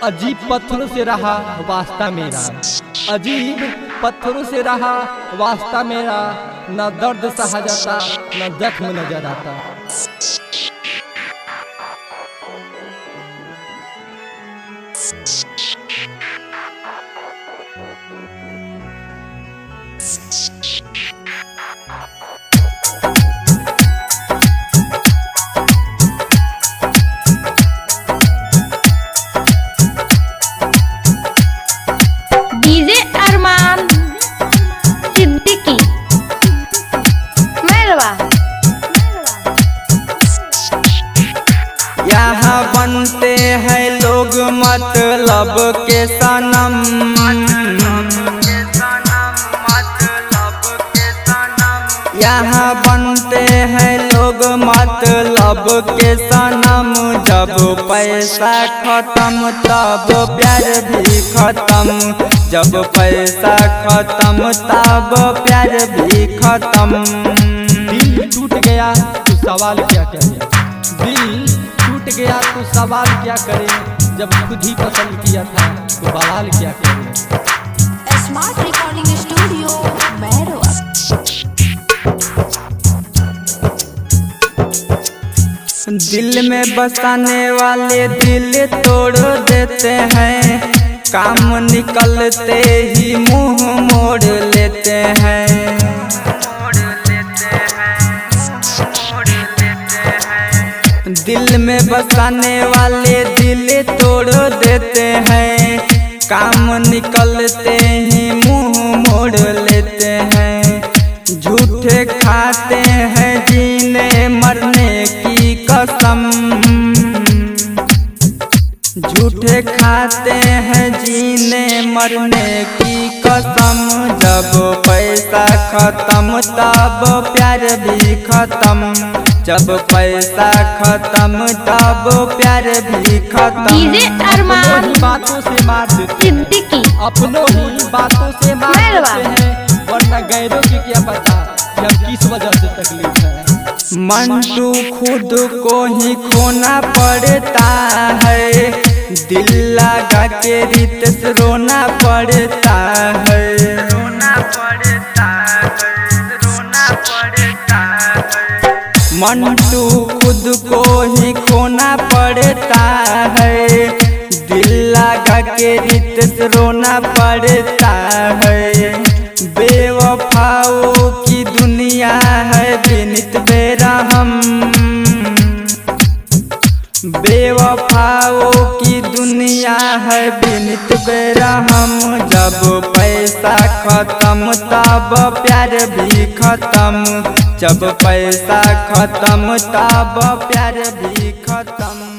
अजीब पत्थरों से रहा वास्ता मेरा, अजीब पत्थरों से रहा वास्ता मेरा, न दर्द सहा जाता न जख्म नजर आता। डीजे अरमान सिद्दीकी मेरवा। यहाँ बनते हैं लोग मतलब के सनम, यहाँ बनते हैं लोग मतलब के सनम। जब पैसा खत्म तब प्यार भी खत्म, जब पैसा खत्म तब प्यार भी खत्म। दिल टूट गया तो सवाल क्या करे, दिल टूट गया तो सवाल क्या करे, जब खुद ही पसंद किया था तो बवाल क्या करे। स्मार्ट रिकॉर्डिंग स्टूडियो मेरवा। दिल में बसाने वाले दिल तोड़ देते हैं, काम निकलते ही मुंह मोड़ लेते हैं। दिल में बसाने वाले दिल तोड़ देते हैं, काम निकलते ही मुंह मोड़ लेते हैं। झूठे खाते हैं जीने मरने की कसम, झूठे खाते हैं जीने मरने की कसम। जब पैसा खत्म तब प्यार भी खत्म, जब पैसा खत्म तब प्यार भी खत्म। डीजे अरमान बातों से मार देते सिद्दीकी अपनों ही बातों से मार देते हैं, वरना गैरों की क्या पता कि हम किस वजह से तकलीफ है। मंटू खुद को ही खोना पड़ता है, दिल लगा के रितेश रोना पड़ता है, रोना पड़ता है, रोना पड़ता है। मंटू खुद को ही खोना पड़ता है, दिल लगा के रितेश रोना पड़ता है। बेवफाओं की दुनिया है विनीत बेरहम, बेवफाओं की दुनिया है विनीत बेरहम। जब पैसा खत्म तब प्यार भी खत्म, जब पैसा खत्म तब प्यार भी खत्म।